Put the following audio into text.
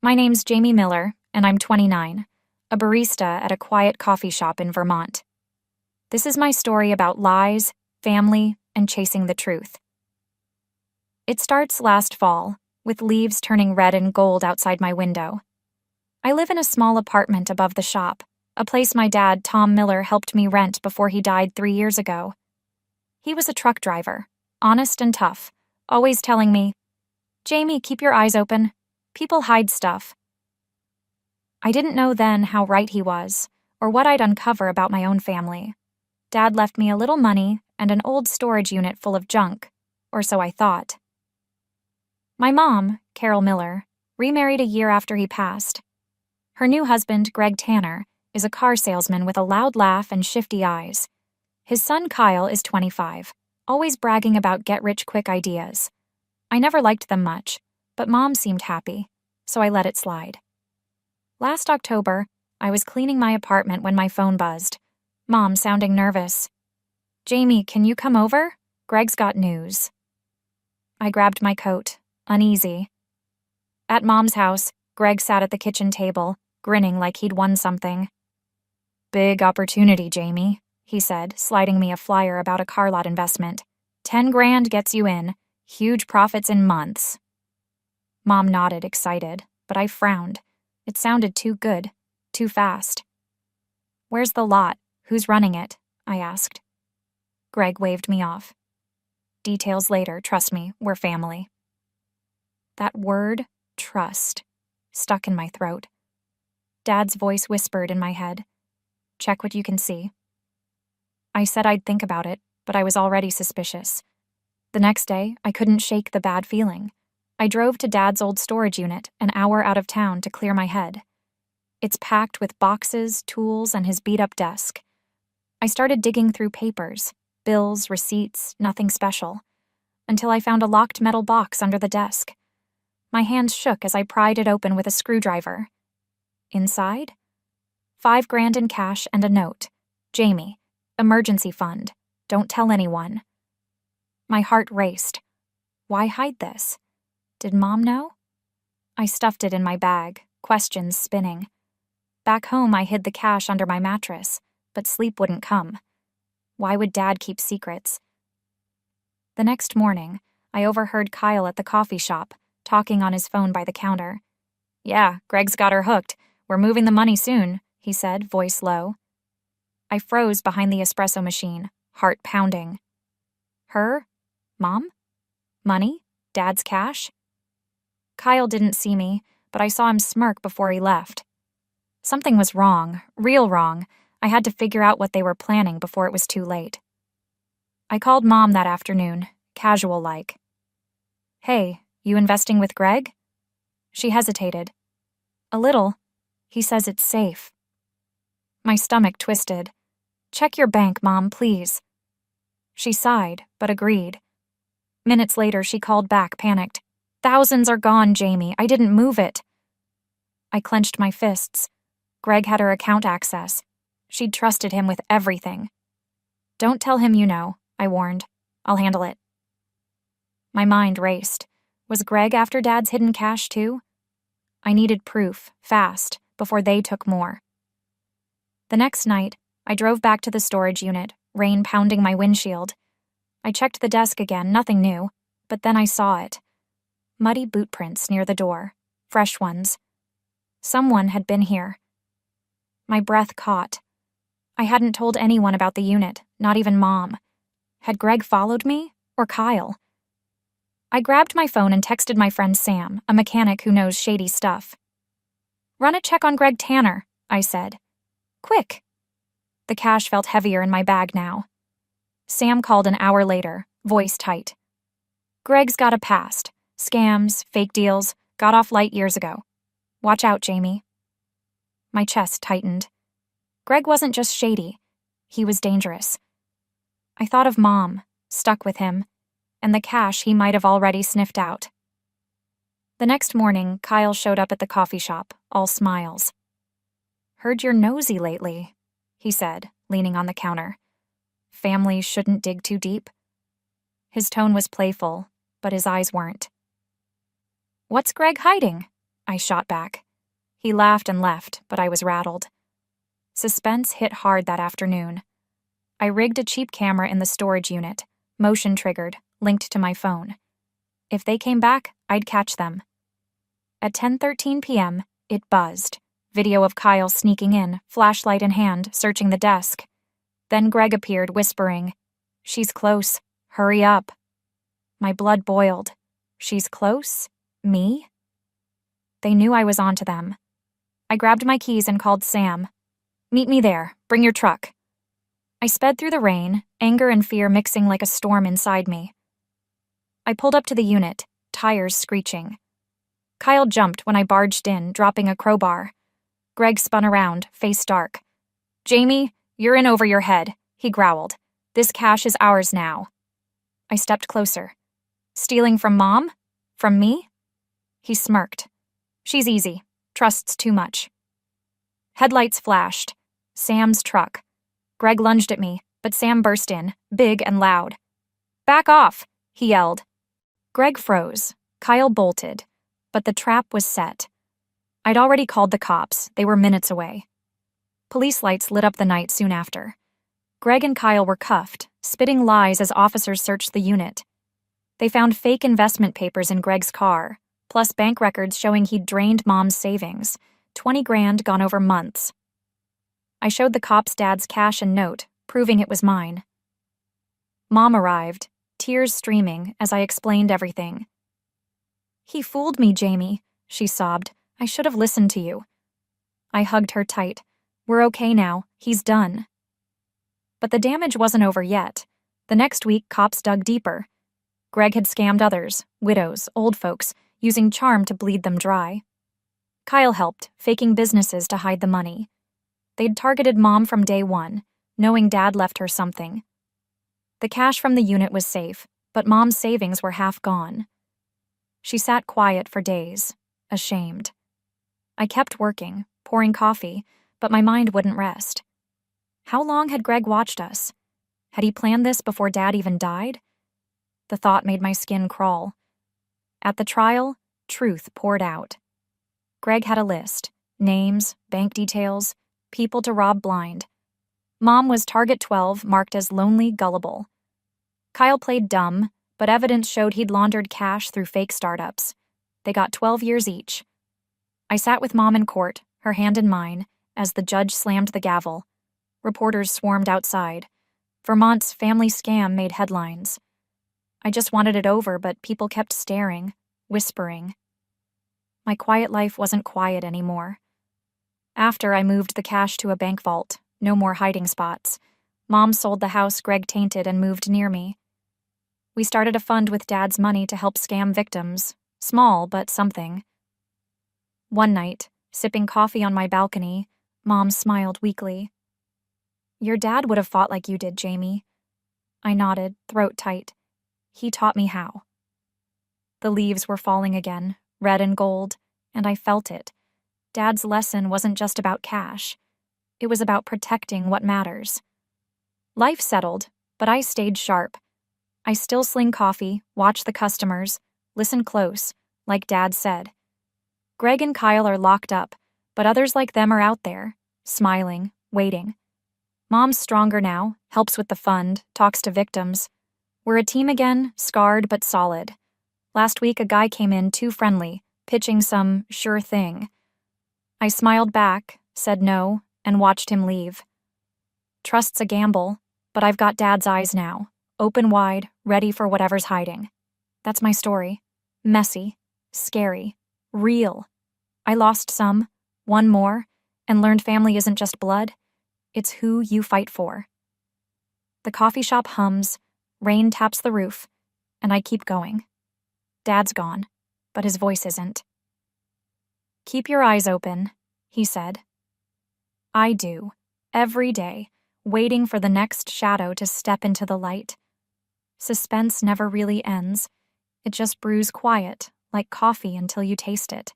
My name's Jamie Miller, and I'm 29, a barista at a quiet coffee shop in Vermont. This is my story about lies, family, and chasing the truth. It starts last fall, with leaves turning red and gold outside my window. I live in a small apartment above the shop, a place my dad, Tom Miller, helped me rent before he died 3 years ago. He was a truck driver, honest and tough, always telling me, "Jamie, keep your eyes open. People hide stuff." I didn't know then how right he was, or what I'd uncover about my own family. Dad left me a little money and an old storage unit full of junk, or so I thought. My mom, Carol Miller, remarried a year after he passed. Her new husband, Greg Tanner, is a car salesman with a loud laugh and shifty eyes. His son Kyle is 25, always bragging about get-rich-quick ideas. I never liked them much, but Mom seemed happy, so I let it slide. Last October, I was cleaning my apartment when my phone buzzed, Mom sounding nervous. "Jamie, can you come over? Greg's got news." I grabbed my coat, uneasy. At Mom's house, Greg sat at the kitchen table, grinning like he'd won something. "Big opportunity, Jamie," he said, sliding me a flyer about a car lot investment. 10 grand gets you in. Huge profits in months. Mom nodded, excited, but I frowned. It sounded too good, too fast. "Where's the lot? Who's running it?" I asked. Greg waved me off. "Details later, trust me, we're family." That word, trust, stuck in my throat. Dad's voice whispered in my head, "Check what you can see." I said I'd think about it, but I was already suspicious. The next day, I couldn't shake the bad feeling. I drove to Dad's old storage unit, an hour out of town, to clear my head. It's packed with boxes, tools, and his beat-up desk. I started digging through papers, bills, receipts, nothing special, until I found a locked metal box under the desk. My hands shook as I pried it open with a screwdriver. Inside? 5 grand in cash and a note. "Jamie, emergency fund. Don't tell anyone." My heart raced. Why hide this? Did Mom know? I stuffed it in my bag, questions spinning. Back home, I hid the cash under my mattress, but sleep wouldn't come. Why would Dad keep secrets? The next morning, I overheard Kyle at the coffee shop, talking on his phone by the counter. "Yeah, Greg's got her hooked. We're moving the money soon," he said, voice low. I froze behind the espresso machine, heart pounding. Her? Mom? Money? Dad's cash? Kyle didn't see me, but I saw him smirk before he left. Something was wrong, real wrong. I had to figure out what they were planning before it was too late. I called Mom that afternoon, casual-like. "Hey, you investing with Greg?" She hesitated. "A little. He says it's safe." My stomach twisted. "Check your bank, Mom, please." She sighed, but agreed. Minutes later, she called back, panicked. "Thousands are gone, Jamie. I didn't move it." I clenched my fists. Greg had her account access. She'd trusted him with everything. "Don't tell him you know," I warned. "I'll handle it." My mind raced. Was Greg after Dad's hidden cash, too? I needed proof, fast, before they took more. The next night, I drove back to the storage unit, rain pounding my windshield. I checked the desk again, nothing new, but then I saw it. Muddy boot prints near the door, fresh ones. Someone had been here. My breath caught. I hadn't told anyone about the unit, not even Mom. Had Greg followed me, or Kyle? I grabbed my phone and texted my friend Sam, a mechanic who knows shady stuff. "Run a check on Greg Tanner," I said. "Quick." The cash felt heavier in my bag now. Sam called an hour later, voice tight. "Greg's got a past. Scams, fake deals, got off light years ago. Watch out, Jamie." My chest tightened. Greg wasn't just shady. He was dangerous. I thought of Mom, stuck with him, and the cash he might have already sniffed out. The next morning, Kyle showed up at the coffee shop, all smiles. "Heard you're nosy lately," he said, leaning on the counter. "Families shouldn't dig too deep." His tone was playful, but his eyes weren't. "What's Greg hiding?" I shot back. He laughed and left, but I was rattled. Suspense hit hard that afternoon. I rigged a cheap camera in the storage unit, motion-triggered, linked to my phone. If they came back, I'd catch them. At 10:13 p.m., it buzzed. Video of Kyle sneaking in, flashlight in hand, searching the desk. Then Greg appeared, whispering, "She's close. Hurry up." My blood boiled. She's close? Me? They knew I was onto them. I grabbed my keys and called Sam. "Meet me there. Bring your truck." I sped through the rain, anger and fear mixing like a storm inside me. I pulled up to the unit, tires screeching. Kyle jumped when I barged in, dropping a crowbar. Greg spun around, face dark. "Jamie, you're in over your head," he growled. "This cash is ours now." I stepped closer. "Stealing from Mom? From me?" He smirked. "She's easy. Trusts too much." Headlights flashed. Sam's truck. Greg lunged at me, but Sam burst in, big and loud. "Back off," he yelled. Greg froze. Kyle bolted. But the trap was set. I'd already called the cops. They were minutes away. Police lights lit up the night soon after. Greg and Kyle were cuffed, spitting lies as officers searched the unit. They found fake investment papers in Greg's car, plus bank records showing he'd drained Mom's savings, 20 grand gone over months. I showed the cops Dad's cash and note, proving it was mine. Mom arrived, tears streaming as I explained everything. "He fooled me, Jamie," she sobbed. "I should have listened to you." I hugged her tight. "We're okay now. He's done." But the damage wasn't over yet. The next week, cops dug deeper. Greg had scammed others, widows, old folks, using charm to bleed them dry. Kyle helped, faking businesses to hide the money. They'd targeted Mom from day one, knowing Dad left her something. The cash from the unit was safe, but Mom's savings were half gone. She sat quiet for days, ashamed. I kept working, pouring coffee, but my mind wouldn't rest. How long had Greg watched us? Had he planned this before Dad even died? The thought made my skin crawl. At the trial, truth poured out. Greg had a list: names, bank details, people to rob blind. Mom was target 12, marked as lonely, gullible. Kyle played dumb, but evidence showed he'd laundered cash through fake startups. They got 12 years each. I sat with Mom in court, her hand in mine, as the judge slammed the gavel. Reporters swarmed outside. Vermont's family scam made headlines. I just wanted it over, but people kept staring, whispering. My quiet life wasn't quiet anymore. After I moved the cash to a bank vault, no more hiding spots. Mom sold the house Greg tainted and moved near me. We started a fund with Dad's money to help scam victims. Small, but something. One night, sipping coffee on my balcony, Mom smiled weakly. "Your dad would have fought like you did, Jamie." I nodded, throat tight. He taught me how. The leaves were falling again, red and gold, and I felt it. Dad's lesson wasn't just about cash. It was about protecting what matters. Life settled, but I stayed sharp. I still sling coffee, watch the customers, listen close, like Dad said. Greg and Kyle are locked up, but others like them are out there, smiling, waiting. Mom's stronger now, helps with the fund, talks to victims. We're a team again, scarred but solid. Last week a guy came in too friendly, pitching some sure thing. I smiled back, said no, and watched him leave. Trust's a gamble, but I've got Dad's eyes now, open wide, ready for whatever's hiding. That's my story. Messy, scary, real. I lost some, won more, and learned family isn't just blood, it's who you fight for. The coffee shop hums, rain taps the roof, and I keep going. Dad's gone, but his voice isn't. "Keep your eyes open," he said. I do, every day, waiting for the next shadow to step into the light. Suspense never really ends. It just brews quiet, like coffee until you taste it.